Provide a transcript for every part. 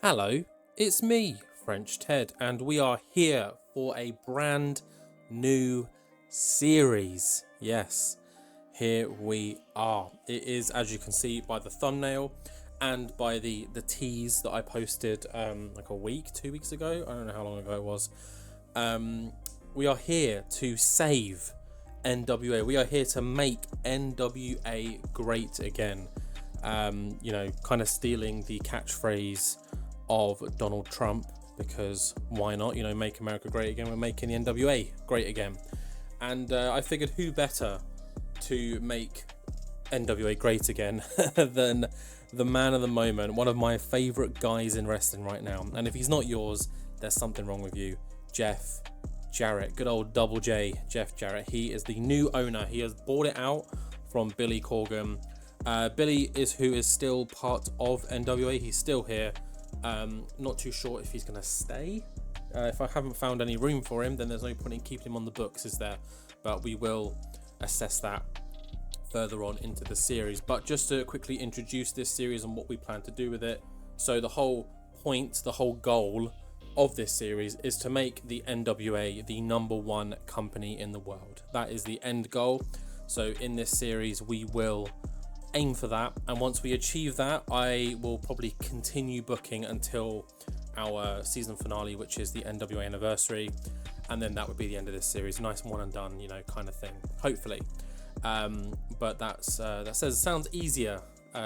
Hello, it's me, French Ted, and we are here for a brand new series. Yes, here we are. It is, as you can see by the thumbnail and by the tease that I posted like a week, 2 weeks ago. I don't know how long ago it was. We are here to save NWA. We are here to make NWA great again. Kind of stealing the catchphrase of Donald Trump, because why not? Make America great again. We're making the NWA great again. And I figured who better to make NWA great again than the man of the moment, one of my favorite guys in wrestling right now. And if he's not yours, there's something wrong with you. Jarrett, good old Double J, Jeff Jarrett. He is the new owner. He has bought it out from Billy Corgan. Billy who is still part of NWA. He's still here. Not too sure if he's going to stay. If I haven't found any room for him, then there's no point in keeping him on the books, is there? But we will assess that further on into the series. But just to quickly introduce this series and what we plan to do with it. So the whole point, the whole goal of this series is to make the NWA the #1 company in the world. That is the end goal. So in this series, we will aim for that, and once we achieve that, I will probably continue booking until our season finale, which is the NWA anniversary, and then that would be the end of this series. Nice one and done, kind of thing, hopefully. But that sounds easier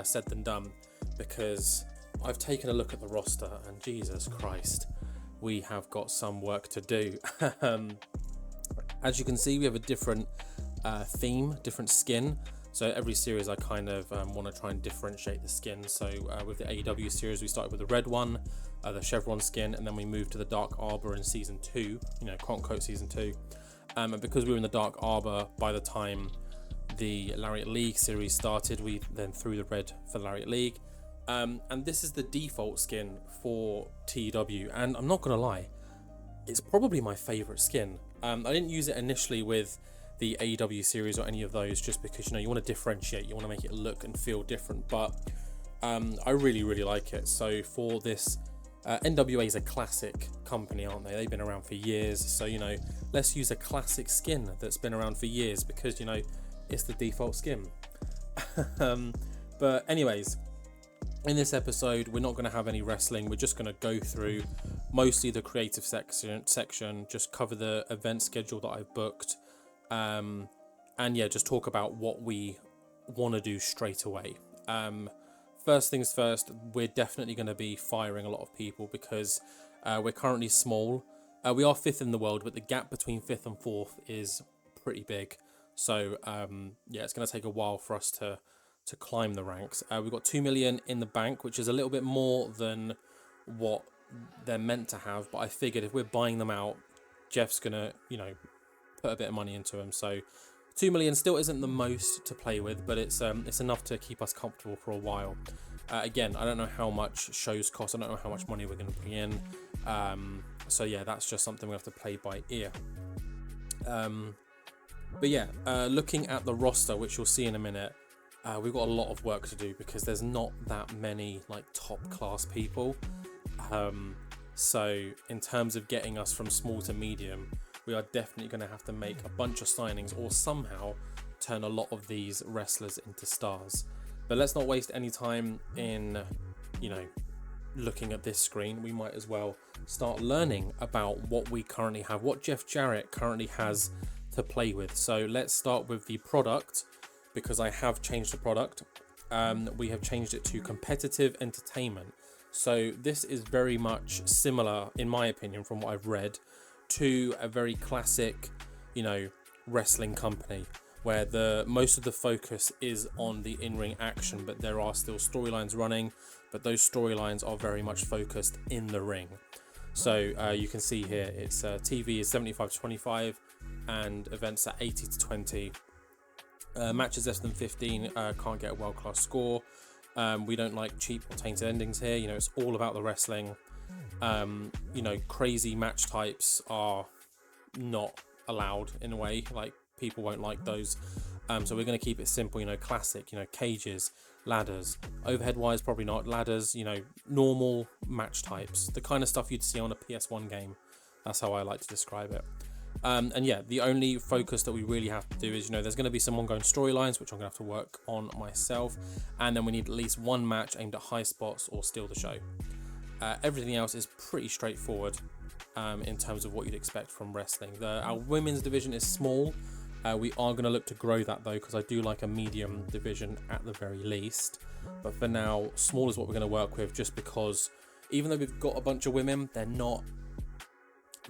said than done, because I've taken a look at the roster and Jesus Christ, we have got some work to do. As you can see, we have a different theme, different skin. So every series I kind of want to try and differentiate the skin. So with the AEW series, we started with the red one, the chevron skin, and then we moved to the Dark Arbor in season 2, quote unquote season 2. And because we were in the Dark Arbor by the time the Lariat League series started, we then threw the red for Lariat League. And this is the default skin for TEW. And I'm not going to lie, it's probably my favorite skin. I didn't use it initially with the AEW series or any of those, just because you want to differentiate, you want to make it look and feel different, but I really like it. So for this, NWA is a classic company, aren't they? They've been around for years, so let's use a classic skin that's been around for years, because it's the default skin. But anyways, in this episode we're not going to have any wrestling. We're just going to go through mostly the creative section, just cover the event schedule that I've booked. And yeah, just talk about what we want to do straight away. First things first, we're definitely going to be firing a lot of people, because we're currently small. We are 5th in the world, but the gap between 5th and 4th is pretty big. So yeah, it's going to take a while for us to climb the ranks. We've got 2 million in the bank, which is a little bit more than what they're meant to have, but I figured if we're buying them out, Jeff's going to, put a bit of money into them. So 2 million still isn't the most to play with, but it's enough to keep us comfortable for a while. Again, I don't know how much shows cost. I don't know how much money we're going to bring in. So yeah, that's just something we have to play by ear. But yeah, looking at the roster, which you'll see in a minute, we've got a lot of work to do, because there's not that many top class people. So in terms of getting us from small to medium, we are definitely going to have to make a bunch of signings, or somehow turn a lot of these wrestlers into stars. But let's not waste any time in, looking at this screen. We might as well start learning about what we currently have, what Jeff Jarrett currently has to play with. So let's start with the product, because I have changed the product. We have changed it to competitive entertainment. So this is very much similar, in my opinion, from what I've read, to a very classic, wrestling company, where most of the focus is on the in-ring action, but there are still storylines running, but those storylines are very much focused in the ring. So you can see here, it's TV is 75-25 and events are 80-20. Matches less than 15 can't get a world-class score. We don't like cheap or tainted endings here. It's all about the wrestling. Crazy match types are not allowed in a way. People won't like those. So we're going to keep it simple, classic, cages, ladders, overhead wires, probably not ladders, normal match types, the kind of stuff you'd see on a PS1 game. That's how I like to describe it. And yeah, the only focus that we really have to do is, there's going to be some ongoing storylines, which I'm going to have to work on myself. And then we need at least one match aimed at high spots or steal the show. Everything else is pretty straightforward in terms of what you'd expect from wrestling. Our women's division is small. We are going to look to grow that though, because I do like a medium division at the very least. But for now, small is what we're going to work with, just because even though we've got a bunch of women, they're not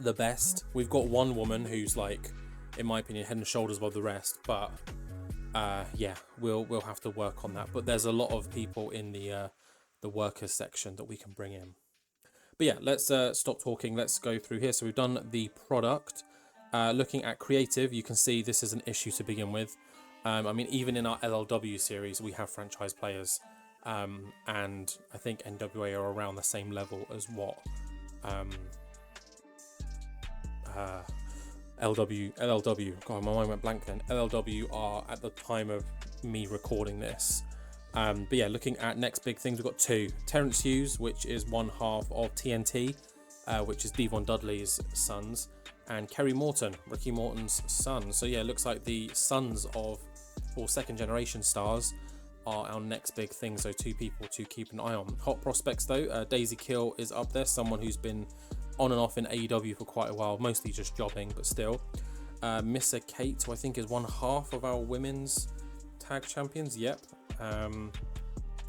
the best. We've got one woman who's like, in my opinion, head and shoulders above the rest. But yeah, we'll have to work on that. But there's a lot of people in the workers section that we can bring in. But yeah, let's stop talking. Let's go through here. So we've done the product. Looking at creative, you can see this is an issue to begin with. I mean, even in our LLW series, we have franchise players. And I think NWA are around the same level as what LLW, God, my mind went blank then. LLW are at the time of me recording this. But yeah, looking at next big things, we've got two. Terrence Hughes, which is one half of TNT, which is Devon Dudley's sons, and Kerry Morton, Ricky Morton's son. So yeah, it looks like the sons of all second generation stars are our next big thing. So two people to keep an eye on. Hot prospects though, Daisy Kill is up there, someone who's been on and off in AEW for quite a while, mostly just jobbing, but still. Missa Kate, who I think is one half of our women's tag champions, yep. And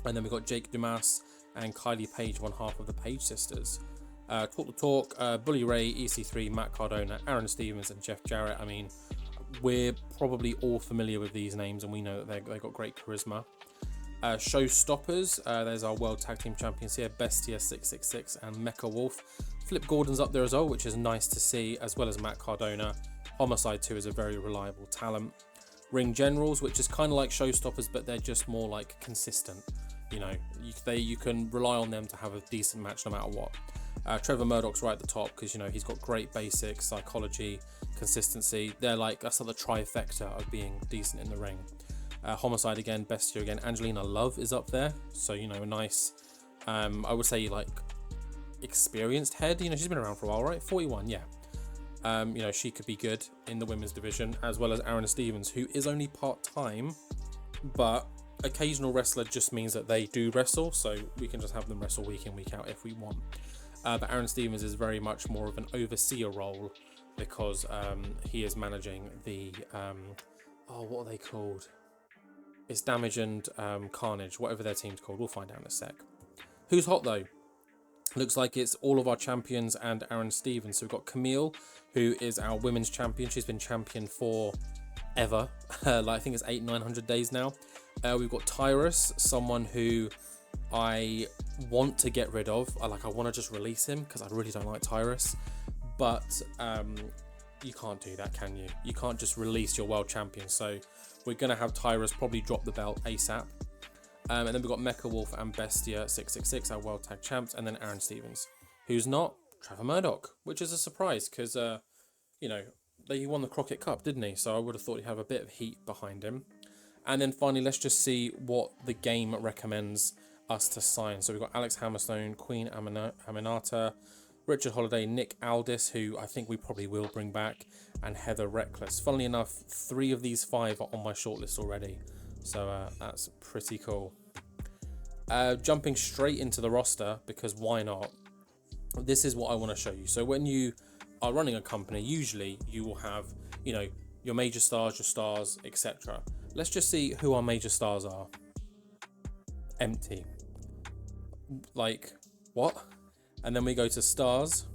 then we've got Jake Dumas and Kylie Page, one half of the Page sisters. Talk the Talk, Bully Ray, EC3, Matt Cardona, Aaron Stevens, and Jeff Jarrett. I mean, we're probably all familiar with these names, and we know that they've got great charisma. Showstoppers, there's our World Tag Team Champions here, Bestia 666 and Mecha Wolf. Flip Gordon's up there as well, which is nice to see, as well as Matt Cardona. Homicide 2 is a very reliable talent. Ring Generals, which is kind of like Showstoppers, but they're just more like consistent. You can rely on them to have a decent match no matter what. Trevor Murdoch's right at the top because he's got great basics, psychology, consistency. They're like, that's like the trifecta of being decent in the ring. Homicide again, Bestia again. Angelina Love is up there, so a nice, I would say like experienced head. She's been around for a while, right? 41, yeah. She could be good in the women's division, as well as Aaron Stevens, who is only part-time, but occasional wrestler just means that they do wrestle, so we can just have them wrestle week in, week out if we want. But Aaron Stevens is very much more of an overseer role because he is managing the, what are they called? It's Damage and Carnage, whatever their team's called. We'll find out in a sec. Who's hot though? Looks like it's all of our champions and Aaron Stevens. So we've got Camille, who is our women's champion. She's been champion for ever. I think it's 800-900 days now. We've got Tyrus, someone who I want to get rid of. I want to just release him because I really don't like Tyrus. But you can't do that, can you? You can't just release your world champion. So we're going to have Tyrus probably drop the belt ASAP. And then we've got Mecha Wolf and Bestia 666, our World Tag Champs, and then Aaron Stevens, who's not Trevor Murdoch, which is a surprise because, he won the Crockett Cup, didn't he? So I would have thought he'd have a bit of heat behind him. And then finally, let's just see what the game recommends us to sign. So we've got Alex Hammerstone, Queen Aminata, Richard Holiday, Nick Aldis, who I think we probably will bring back, and Heather Reckless. Funnily enough, 3 of these 5 are on my shortlist already. So that's pretty cool. Jumping straight into the roster, because why not? This is what I want to show you. So when you are running a company, usually you will have, your major stars, your stars, etc. Let's just see who our major stars are. Empty. Like, what? And then we go to stars.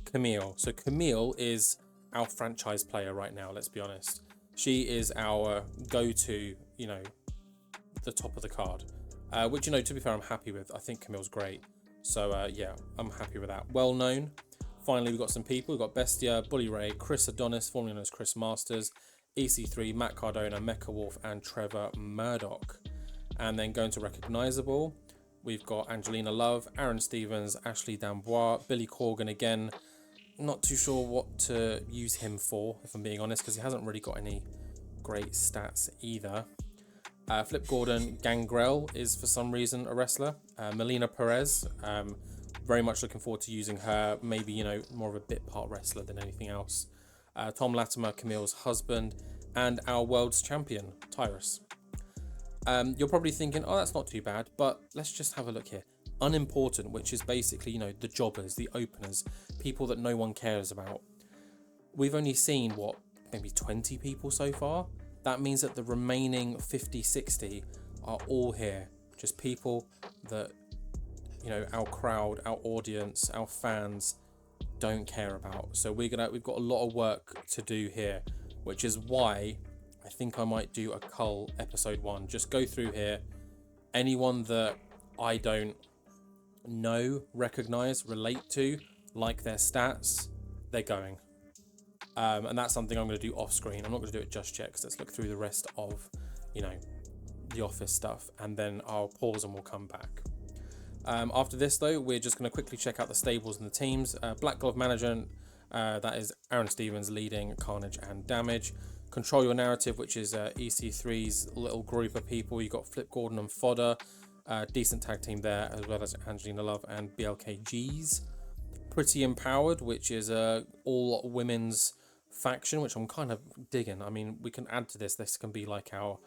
Camille. So Camille is our franchise player right now, let's be honest. She is our go-to, the top of the card. Which, to be fair, I'm happy with. I think Camille's great. So, yeah, I'm happy with that. Well known. Finally, we've got some people. We've got Bestia, Bully Ray, Chris Adonis, formerly known as Chris Masters, EC3, Matt Cardona, Mecha Wolf, and Trevor Murdoch. And then going to recognizable, we've got Angelina Love, Aaron Stevens, Ashley D'Amboise, Billy Corgan again. Not too sure what to use him for, if I'm being honest, because he hasn't really got any great stats either. Flip Gordon Gangrel is for some reason a wrestler. Melina Perez, very much looking forward to using her. Maybe, you know, more of a bit part wrestler than anything else. Tom Latimer, Camille's husband, and our world's champion, Tyrus. You're probably thinking, oh, that's not too bad, but let's just have a look here. Unimportant, which is basically, you know, the jobbers, the openers, people that no one cares about. We've only seen, what, maybe 20 people so far? That means that the remaining 50, 60 are all here. Just people that, you know, our crowd, our audience, our fans don't care about. So we've got a lot of work to do here, which is why I think I might do a cull episode 1. Just go through here. Anyone that I don't know, recognize, relate to, like their stats, they're going. And that's something I'm going to do off screen. I'm not going to do it just yet, because let's look through the rest of, you know, the office stuff, and then I'll pause and we'll come back. After this though, we're just going to quickly check out the stables and the teams. Black Glove Management, that is Aaron Stevens leading Carnage and Damage. Control Your Narrative, which is EC3's little group of people. You got Flip Gordon and Fodder, decent tag team there, as well as Angelina Love and BLKGs. Pretty Empowered, which is all women's faction, which I'm kind of digging. I mean, we can add to this. This can be like our,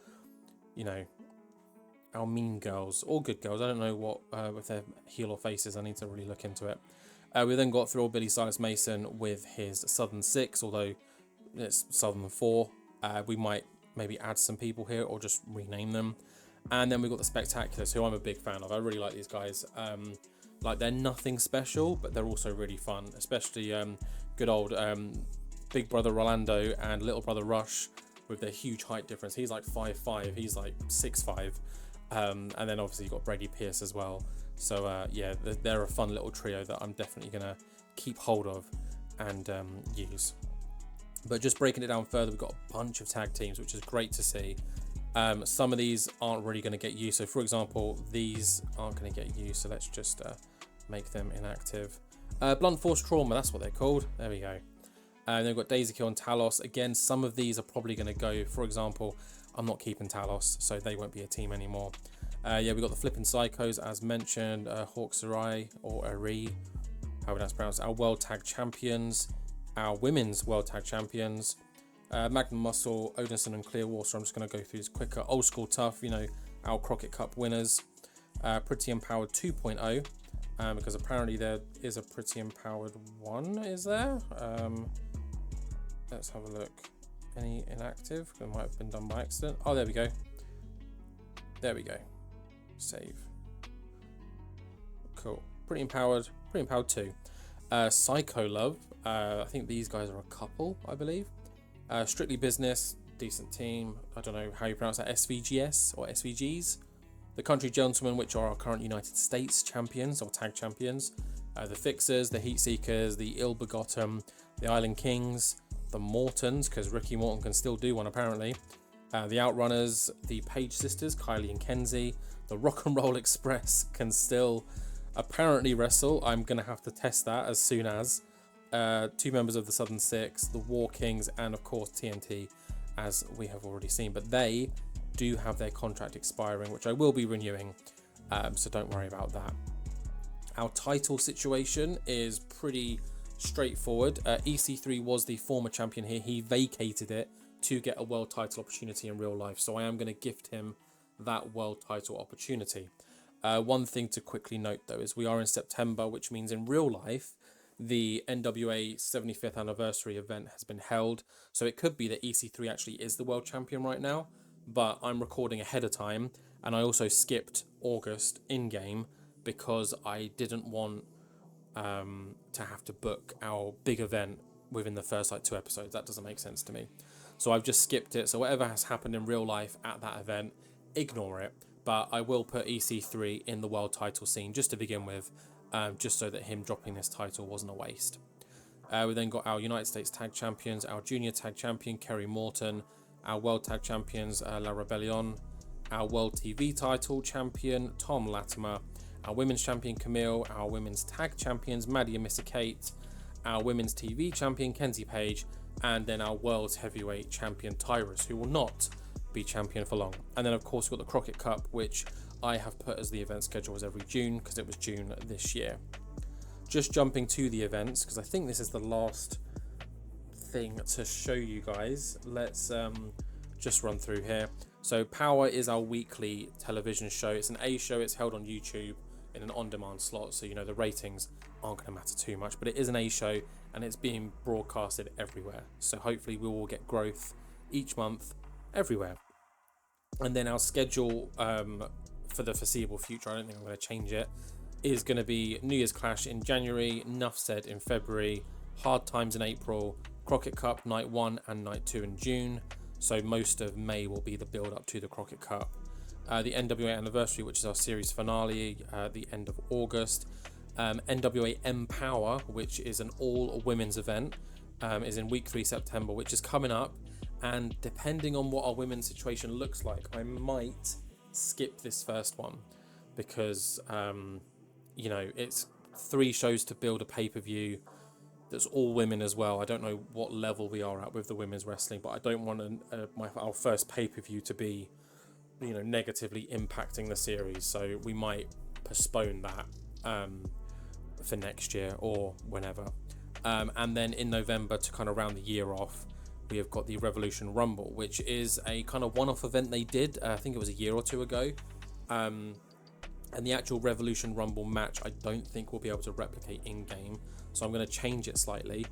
you know, our mean girls or good girls. I don't know what if they're heel or faces. I need to really look into it. We then got through Billy Silas Mason with his Southern 6, although it's Southern 4. We might maybe add some people here or just rename them. And then we've got the Spectaculars, who I'm a big fan of. I really like these guys. Like, they're nothing special, but they're also really fun, especially good old Big Brother Rolando and Little Brother Rush with their huge height difference. He's like 5'5", he's like 6'5", and then obviously you've got Brady Pierce as well. So yeah, they're a fun little trio that I'm definitely gonna keep hold of and use. But just breaking it down further, we've got a bunch of tag teams, which is great to see. Some of these aren't really going to get used. So for example, these aren't going to get used, so let's just make them inactive. Blunt Force Trauma, that's what they're called. There we go. Then we've got Daisy Kill and Talos. Again, some of these are probably going to go. For example, I'm not keeping Talos, so they won't be a team anymore. Yeah, we've got the Flippin' Psychos, as mentioned. Hawk Sarai, or Ari, however that's pronounced. Our World Tag Champions. Our Women's World Tag Champions. Magnum Muscle, Odinson and Clearwater. I'm just going to go through this quicker. Old School Tough, you know, our Crockett Cup winners. Pretty Empowered 2.0, because apparently there is a Pretty Empowered 1, is there? Let's have a look. Any inactive? It might have been done by accident. Oh, there we go. There we go. Save. Cool. Pretty Empowered 2. Psycho Love. I think these guys are a couple, I believe. Strictly Business, decent team. I don't know how you pronounce that, SVGS or SVGs. The Country Gentlemen, which are our current United States champions or tag champions. The Fixers, the Heat Seekers, the Ill Begotten, the Island Kings, the Mortons, because Ricky Morton can still do one apparently. The Outrunners, the Page Sisters, Kylie and Kenzie. The Rock and Roll Express can still apparently wrestle. I'm going to have to test that as soon as. 2 members of the Southern 6, the War Kings, and of course TNT, as we have already seen. But they do have their contract expiring, which I will be renewing, so don't worry about that. Our title situation is pretty straightforward. EC3 was the former champion here. He vacated it to get a world title opportunity in real life, so I am going to gift him that world title opportunity. One thing to quickly note though is we are in September, which means in real life the NWA 75th anniversary event has been held, so it could be that EC3 actually is the world champion right now, but I'm recording ahead of time, and I also skipped August in-game because I didn't want to have to book our big event within the first like 2 episodes. That doesn't make sense to me, so I've just skipped it. So whatever has happened in real life at that event, ignore it, but I will put EC3 in the world title scene just to begin with, just so that him dropping this title wasn't a waste. We then got our United States Tag Champions, our Junior Tag Champion, Kerry Morton, our World Tag Champions, La Rebellion, our World TV Title Champion, Tom Latimer, our Women's Champion, Camille, our Women's Tag Champions, Maddie and Missy Kate, our Women's TV Champion, Kenzie Page, and then our world's heavyweight champion Tyrus, who will not be champion for long. And then of course we've got the Crockett Cup, which I have put as the event schedule as every June because it was June this year. Just jumping to the events, because I think this is the last thing to show you guys. Let's just run through here. So Power is our weekly television show. It's an A show. It's held on YouTube in an on-demand slot, so you know the ratings aren't going to matter too much, but it is an A show and it's being broadcasted everywhere, so hopefully we will get growth each month everywhere. And then our schedule for the foreseeable future, I don't think I'm going to change it, is going to be New Year's Clash in January, Nuff Said in February, Hard Times in April, Crockett Cup Night 1 and Night 2 in June, so most of May will be the build up to the Crockett Cup. The NWA Anniversary, which is our series finale, the end of August. NWA Empower, which is an all women's event, is in week 3 September, which is coming up. And depending on what our women's situation looks like, I might skip this first one because, you know, it's 3 shows to build a pay-per-view that's all women as well. I don't know what level we are at with the women's wrestling, but I don't want our first pay-per-view to be, you know, negatively impacting the series, so we might postpone that for next year or whenever. And then in November, to kind of round the year off, we have got the Revolution Rumble, which is a kind of one-off event they did, I think it was a year or 2 ago, and the actual Revolution Rumble match I don't think we'll be able to replicate in-game, so I'm going to change it slightly.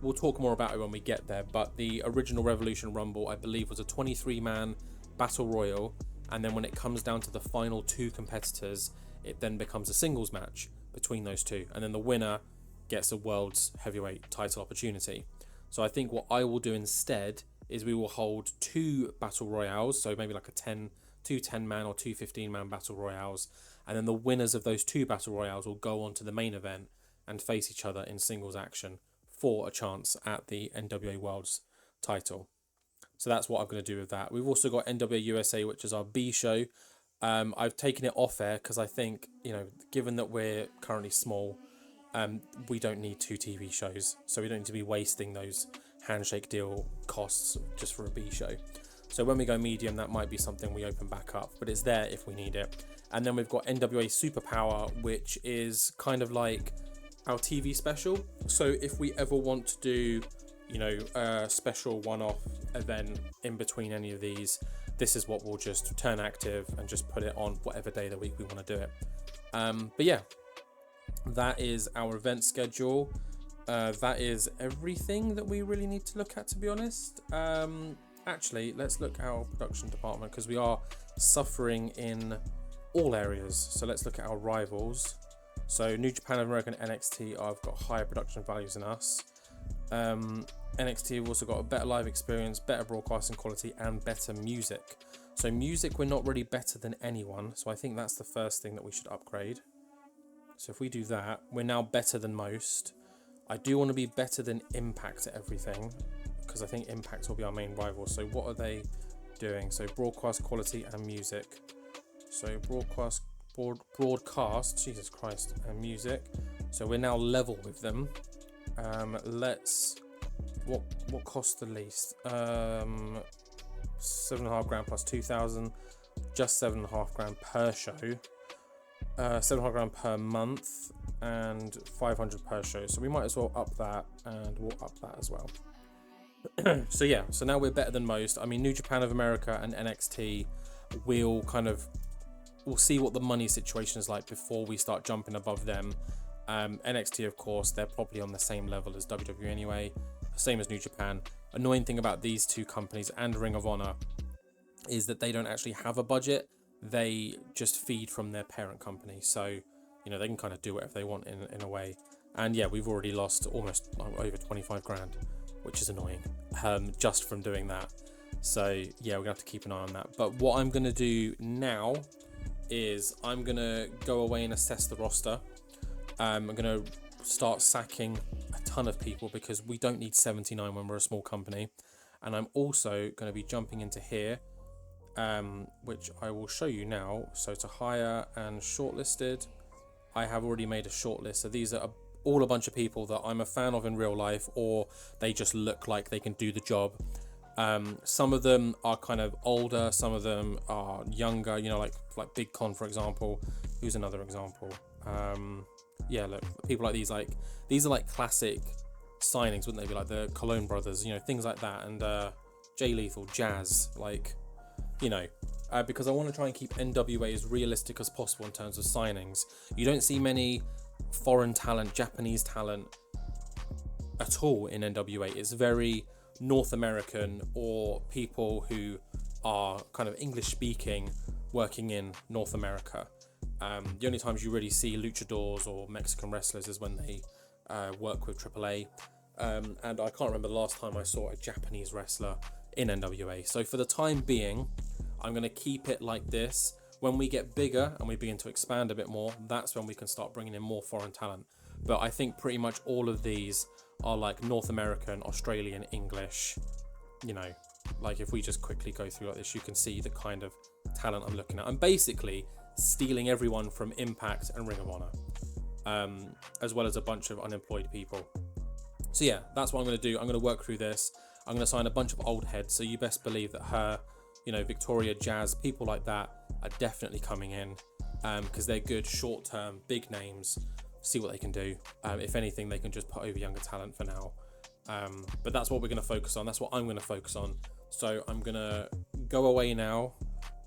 We'll talk more about it when we get there, but the original Revolution Rumble I believe was a 23-man battle royal, and then when it comes down to the final 2 competitors, it then becomes a singles match between those 2, and then the winner gets a world's heavyweight title opportunity. So I think what I will do instead is we will hold 2 battle royales, so maybe like two 10-man or 2 15-man battle royales, and then the winners of those 2 battle royales will go on to the main event and face each other in singles action for a chance at the NWA World's title. So that's what I'm going to do with that. We've also got NWA USA, which is our B show. I've taken it off air because I think, you know, given that we're currently small, we don't need 2 TV shows. So we don't need to be wasting those handshake deal costs just for a B show. So when we go medium, that might be something we open back up, but it's there if we need it. And then we've got NWA Superpower, which is kind of like our TV special. So if we ever want to do, you know, a special one-off event in between any of these, this is what we'll just turn active and just put it on whatever day of the week we want to do it. But yeah, that is our event schedule. That is everything that we really need to look at, to be honest. Actually, let's look at our production department because we are suffering in all areas. So let's look at our rivals. So New Japan, American, NXT have got higher production values than us. NXT have also got a better live experience, better broadcasting quality, and better music. So music, we're not really better than anyone, so I think that's the first thing that we should upgrade. So if we do that, we're now better than most. I do want to be better than Impact at everything, because I think Impact will be our main rival. So what are they doing? So broadcast quality and music. So broadcast, Jesus Christ, and music. So we're now level with them. What costs the least? $7.5 plus 2,000, just $7.5 per show. $7.5 per month and 500 per show. So we might as well up that, and we'll up that as well. So yeah, so now we're better than most. I mean, New Japan of America and NXT, we'll see what the money situation is like before we start jumping above them. NXT, of course, they're probably on the same level as WWE anyway, same as New Japan. Annoying thing about these 2 companies and Ring of Honor is that they don't actually have a budget. They just feed from their parent company. So, you know, they can kind of do whatever they want in a way. And yeah, we've already lost almost over 25 grand, which is annoying, just from doing that. So yeah, we're gonna have to keep an eye on that. But what I'm gonna do now is I'm gonna go away and assess the roster. I'm gonna start sacking a ton of people because we don't need 79 when we're a small company. And I'm also going to be jumping into here, which I will show you now. So to hire and shortlisted, I have already made a shortlist. So these are all a bunch of people that I'm a fan of in real life, or they just look like they can do the job. Some of them are kind of older, some of them are younger, you know, like Big Con, for example. Who's another example? Yeah, look, people like these are like classic signings, wouldn't they be? Like the Cologne brothers, you know, things like that. And Jay Lethal, Jazz, like, you know, because I want to try and keep NWA as realistic as possible in terms of signings. You don't see many foreign talent, Japanese talent at all in NWA. It's very North American, or people who are kind of English speaking working in North America. The only times you really see luchadors or Mexican wrestlers is when they work with AAA. And I can't remember the last time I saw a Japanese wrestler in NWA. So for the time being, I'm going to keep it like this. When we get bigger and we begin to expand a bit more, that's when we can start bringing in more foreign talent. But I think pretty much all of these are like North American, Australian, English. You know, like if we just quickly go through like this, you can see the kind of talent I'm looking at. I'm basically stealing everyone from Impact and Ring of Honor, as well as a bunch of unemployed people. So yeah, that's what I'm going to do. I'm going to work through this. I'm going to sign a bunch of old heads. So you best believe that her, you know, Victoria, Jazz, people like that are definitely coming in, because they're good short-term, big names. See what they can do. If anything, they can just put over younger talent for now. But that's what we're going to focus on. That's what I'm going to focus on. So I'm going to go away now,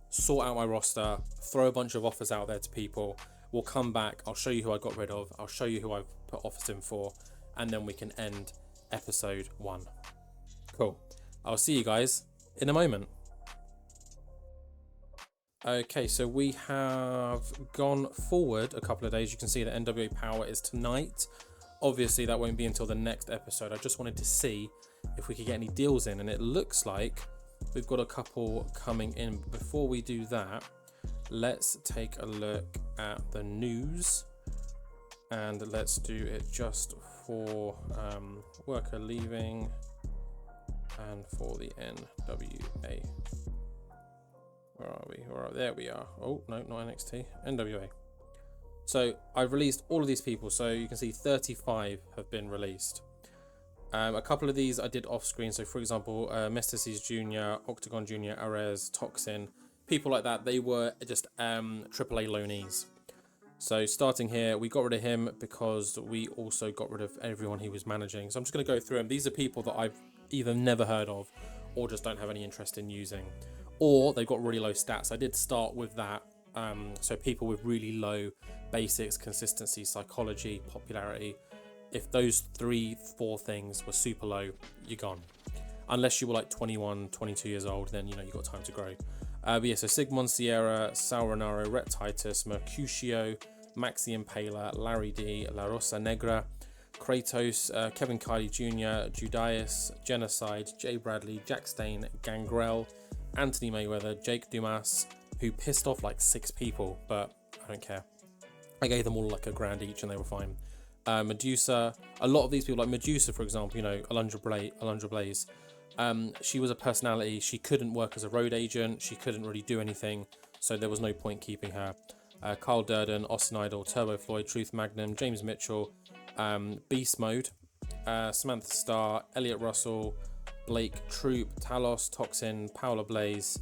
sort out my roster, throw a bunch of offers out there to people. We'll come back. I'll show you who I got rid of. I'll show you who I've put offers in for. And then we can end episode 1. Cool. I'll see you guys in a moment. Okay, so we have gone forward a couple of days. You can see that NWA Power is tonight. Obviously, that won't be until the next episode. I just wanted to see if we could get any deals in, and it looks like we've got a couple coming in. Before we do that, let's take a look at the news, and let's do it just for worker leaving and for the NWA. Where are we? There we are. Oh, no, not NXT. NWA. So I've released all of these people. So you can see 35 have been released. A couple of these I did off screen. So for example, Mystices Jr., Octagon Jr., Arez, Toxin, people like that. They were just AAA loanees. So starting here, we got rid of him because we also got rid of everyone he was managing. So I'm just going to go through them. These are people that I've either never heard of or just don't have any interest in using. Or they've got really low stats. I did start with that. So people with really low basics, consistency, psychology, popularity. If those 3-4 things were super low, you're gone. Unless you were like 21, 22 years old, then you know you've got time to grow. But yeah, so Sigmund Sierra, Sal Renaro, Rhett Titus, Mercutio, Maxi Impaler, Larry D, La Rosa Negra, Kratos, Kevin Kylie Jr., Judas, Genocide, Jay Bradley, Jack Stain, Gangrel, Anthony Mayweather, Jake Dumas, who pissed off like 6 people, but I don't care. I gave them all like $1,000 each and they were fine. Medusa, a lot of these people, like Medusa, for example, you know, Alundra Blaze, she was a personality. She couldn't work as a road agent. She couldn't really do anything, so there was no point keeping her. Carl Durden, Austin Idol, Turbo Floyd, Truth Magnum, James Mitchell, Beast Mode, Samantha Starr, Elliot Russell, Blake Troop, Talos, Toxin, Paola Blaze,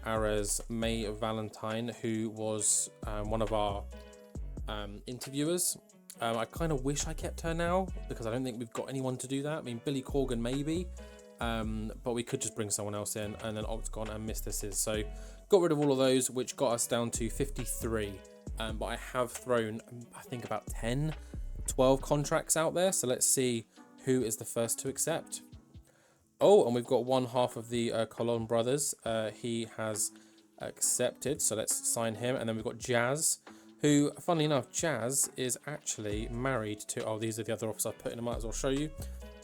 Arez, May Valentine, who was one of our interviewers. I kind of wish I kept her now because I don't think we've got anyone to do that. I mean, Billy Corgan maybe, but we could just bring someone else in, and then Octagon and Mystices. So got rid of all of those, which got us down to 53. But I have thrown, I think, about 10, 12 contracts out there. So let's see who is the first to accept. Oh, and we've got one half of the Colon brothers. He has accepted, so let's sign him. And then we've got Jazz, who, funnily enough, Jazz is actually married to... Oh, these are the other offers I've put in. I might as well show you.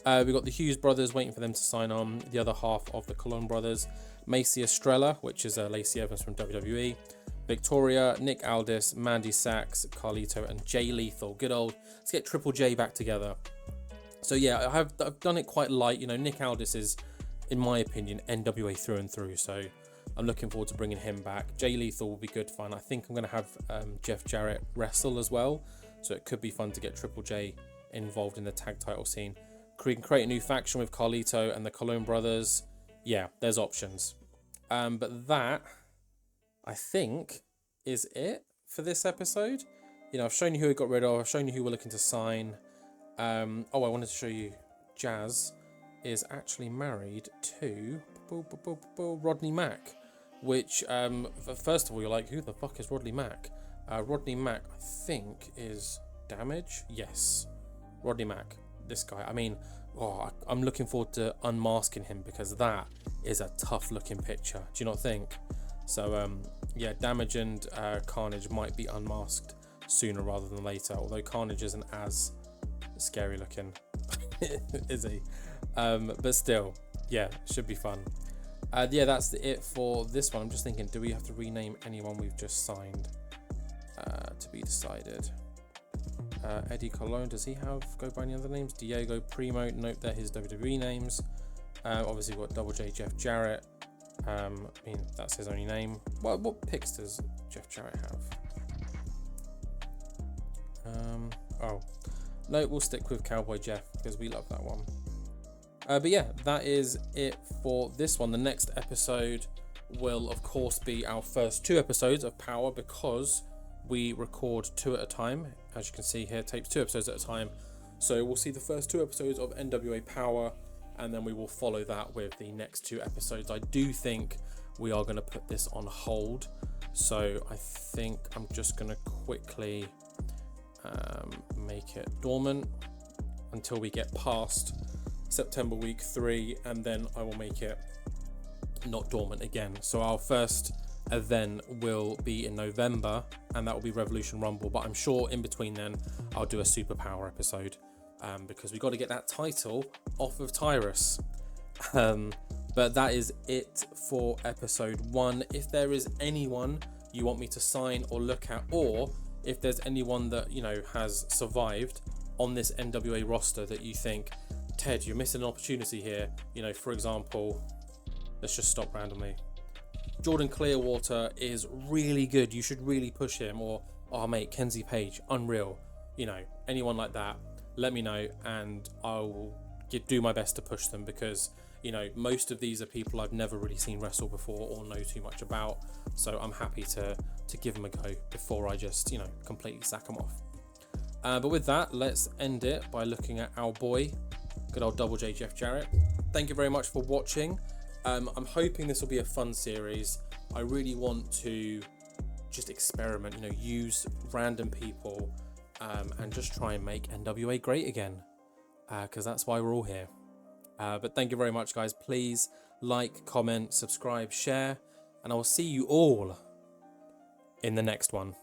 We've got the Hughes brothers waiting for them to sign on. The other half of the Colon brothers. Macy Estrella, which is Lacey Evans from WWE. Victoria, Nick Aldis, Mandy Sachs, Carlito, and Jay Lethal. Good old... Let's get Triple J back together. So yeah, I've done it quite light. You know, Nick Aldis is, in my opinion, NWA through and through. So I'm looking forward to bringing him back. Jay Lethal will be good fun. I think I'm going to have Jeff Jarrett wrestle as well. So it could be fun to get Triple J involved in the tag title scene. We can create a new faction with Carlito and the Colon brothers. Yeah, there's options. But that, I think, is it for this episode. You know, I've shown you who we got rid of. I've shown you who we're looking to sign. I wanted to show you Jazz is actually married to Rodney Mack, which, first of all, you're like, who the fuck is Rodney Mack? Rodney Mack, I think, is Damage. Yes, Rodney Mack. This guy. I mean, I'm looking forward to unmasking him because that is a tough looking picture. Do you not think? So, yeah, Damage and Carnage might be unmasked sooner rather than later, although Carnage isn't as scary looking, is he? But still, yeah, should be fun. Yeah, that's it for this one. I'm just thinking, do we have to rename anyone we've just signed? To be decided. Eddie Colon, does he go by any other names? Diego Primo, nope, they're his WWE names. Obviously we've got Double J Jeff Jarrett. I mean, that's his only name. Well, what picks does Jeff Jarrett have? No, we'll stick with Cowboy Jeff because we love that one. But yeah, that is it for this one. The next episode will, of course, be our first 2 episodes of Power because we record 2 at a time. As you can see here, it tapes 2 episodes at a time. So we'll see the first 2 episodes of NWA Power, and then we will follow that with the next 2 episodes. I do think we are going to put this on hold. So I think I'm just going to quickly make it dormant until we get past September week 3, and then I will make it not dormant again. So our first event will be in November, and that will be Revolution Rumble, but I'm sure in between then I'll do a Superpower episode because we got to get that title off of Tyrus. But that is it for episode 1. If there is anyone you want me to sign or look at, or if there's anyone that, you know, has survived on this NWA roster that you think, Ted, you're missing an opportunity here. You know, for example, let's just stop randomly. Jordan Clearwater is really good. You should really push him. Or, oh mate, Kenzie Page, unreal. You know, anyone like that, let me know and I'll do my best to push them because, you know, most of these are people I've never really seen wrestle before or know too much about. So I'm happy to give them a go before I just, you know, completely sack them off. But with that, let's end it by looking at our boy, good old Double J Jeff Jarrett. Thank you very much for watching. I'm hoping this will be a fun series. I really want to just experiment, you know, use random people and just try and make NWA great again because that's why we're all here. But thank you very much, guys. Please like, comment, subscribe, share, and I will see you all in the next one.